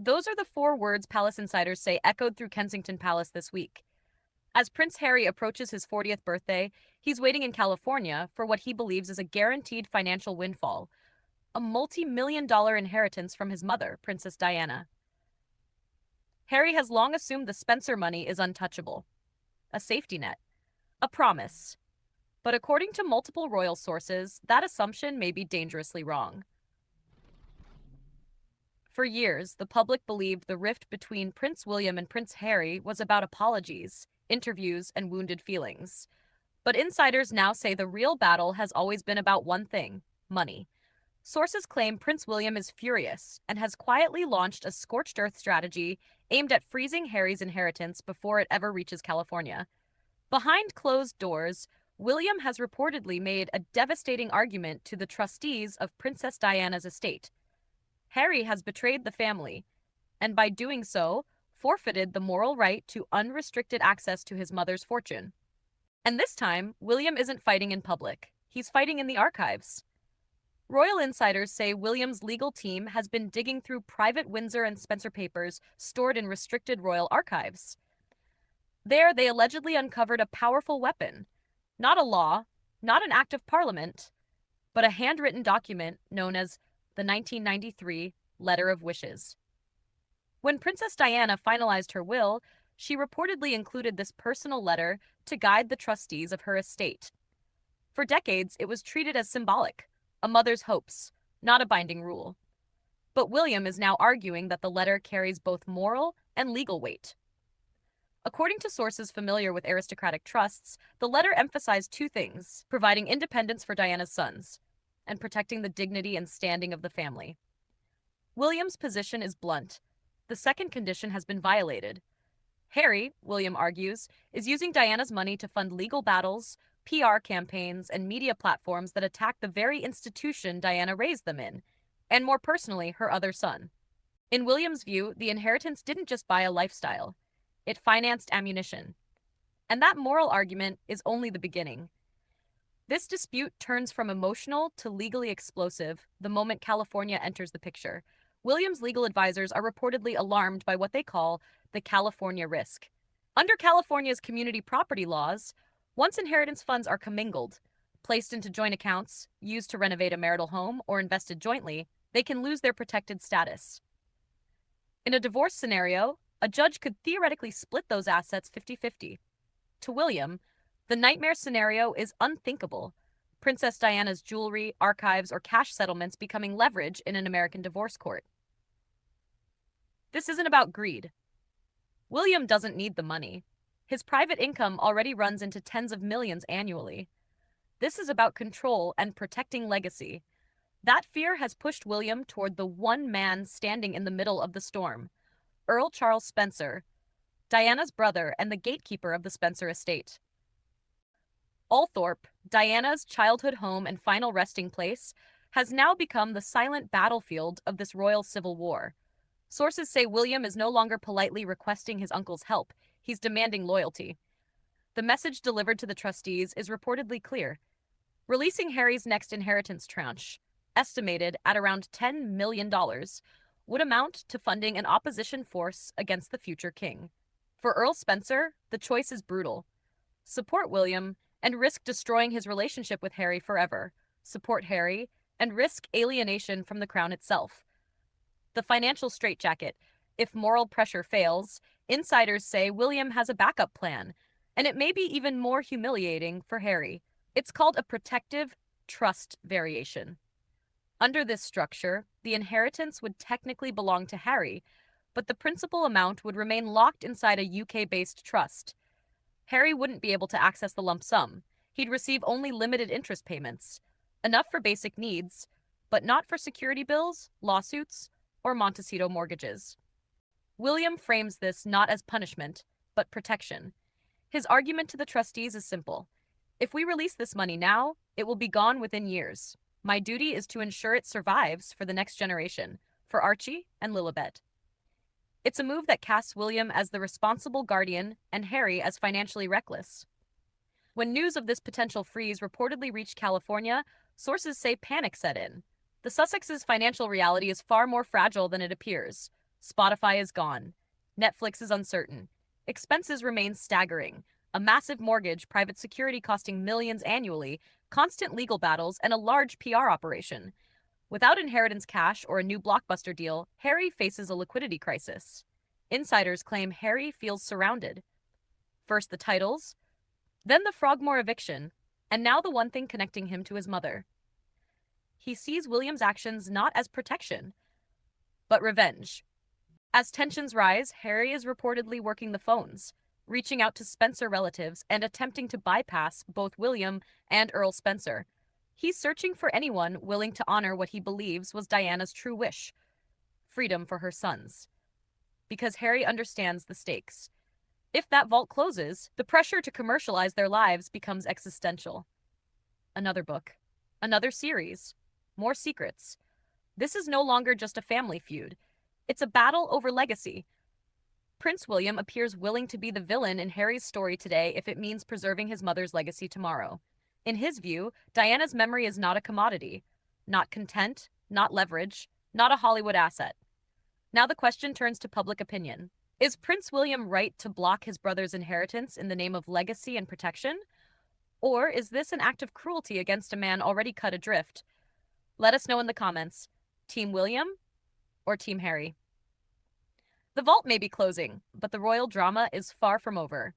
Those are the four words palace insiders say echoed through Kensington Palace this week. As Prince Harry approaches his 40th birthday, he's waiting in California for what he believes is a guaranteed financial windfall, a multi-million dollar inheritance from his mother, Princess Diana. Harry has long assumed the Spencer money is untouchable, a safety net, a promise. But according to multiple royal sources, that assumption may be dangerously wrong. For years, the public believed the rift between Prince William and Prince Harry was about apologies, interviews, and wounded feelings. But insiders now say the real battle has always been about one thing: money. Sources claim Prince William is furious and has quietly launched a scorched earth strategy aimed at freezing Harry's inheritance before it ever reaches California. Behind closed doors, William has reportedly made a devastating argument to the trustees of Princess Diana's estate. Harry has betrayed the family, and by doing so, forfeited the moral right to unrestricted access to his mother's fortune. And this time, William isn't fighting in public. He's fighting in the archives. Royal insiders say William's legal team has been digging through private Windsor and Spencer papers stored in restricted royal archives. There, they allegedly uncovered a powerful weapon. Not a law, not an act of parliament, but a handwritten document known as the 1993 Letter of Wishes. When Princess Diana finalized her will, she reportedly included this personal letter to guide the trustees of her estate. For decades, it was treated as symbolic, a mother's hopes, not a binding rule. But William is now arguing that the letter carries both moral and legal weight. According to sources familiar with aristocratic trusts, the letter emphasized two things: providing independence for Diana's sons and protecting the dignity and standing of the family. William's position is blunt. The second condition has been violated. Harry, William argues, is using Diana's money to fund legal battles, PR campaigns, and media platforms that attack the very institution Diana raised them in, and more personally, her other son. In William's view, the inheritance didn't just buy a lifestyle, it financed ammunition. And that moral argument is only the beginning. This dispute turns from emotional to legally explosive the moment California enters the picture. William's legal advisors are reportedly alarmed by what they call the California risk. Under California's community property laws, once inheritance funds are commingled, placed into joint accounts, used to renovate a marital home, or invested jointly, they can lose their protected status. In a divorce scenario, a judge could theoretically split those assets 50-50. To William, the nightmare scenario is unthinkable: Princess Diana's jewelry, archives, or cash settlements becoming leverage in an American divorce court. This isn't about greed. William doesn't need the money. His private income already runs into tens of millions annually. This is about control and protecting legacy. That fear has pushed William toward the one man standing in the middle of the storm: Earl Charles Spencer, Diana's brother and the gatekeeper of the Spencer estate. Althorpe, Diana's childhood home and final resting place, has now become the silent battlefield of this royal civil war. Sources say William is no longer politely requesting his uncle's help, he's demanding loyalty. The message delivered to the trustees is reportedly clear: releasing Harry's next inheritance tranche, estimated at around $10 million, would amount to funding an opposition force against the future king. For Earl Spencer, the choice is brutal: support William and risk destroying his relationship with Harry forever, support Harry and risk alienation from the crown itself. The financial straitjacket: if moral pressure fails, insiders say William has a backup plan, and it may be even more humiliating for Harry. It's called a protective trust variation. Under this structure, the inheritance would technically belong to Harry, but the principal amount would remain locked inside a UK-based trust. Harry wouldn't be able to access the lump sum. He'd receive only limited interest payments, enough for basic needs, but not for security bills, lawsuits, or Montecito mortgages. William frames this not as punishment, but protection. His argument to the trustees is simple: if we release this money now, it will be gone within years. My duty is to ensure it survives for the next generation, for Archie and Lilibet. It's a move that casts William as the responsible guardian and Harry as financially reckless. When news of this potential freeze reportedly reached California, sources say panic set in. The Sussexes' financial reality is far more fragile than it appears. Spotify is gone. Netflix is uncertain. Expenses remain staggering. A massive mortgage, private security costing millions annually, constant legal battles, and a large PR operation. Without inheritance cash or a new blockbuster deal, Harry faces a liquidity crisis. Insiders claim Harry feels surrounded. First the titles, then the Frogmore eviction, and now the one thing connecting him to his mother. He sees William's actions not as protection, but revenge. As tensions rise, Harry is reportedly working the phones, reaching out to Spencer relatives and attempting to bypass both William and Earl Spencer. He's searching for anyone willing to honor what he believes was Diana's true wish, freedom for her sons. Because Harry understands the stakes. If that vault closes, the pressure to commercialize their lives becomes existential. Another book, another series, more secrets. This is no longer just a family feud. It's a battle over legacy. Prince William appears willing to be the villain in Harry's story today if it means preserving his mother's legacy tomorrow. In his view, Diana's memory is not a commodity, not content, not leverage, not a Hollywood asset. Now the question turns to public opinion. Is Prince William right to block his brother's inheritance in the name of legacy and protection? Or is this an act of cruelty against a man already cut adrift? Let us know in the comments. Team William or Team Harry? The vault may be closing, but the royal drama is far from over.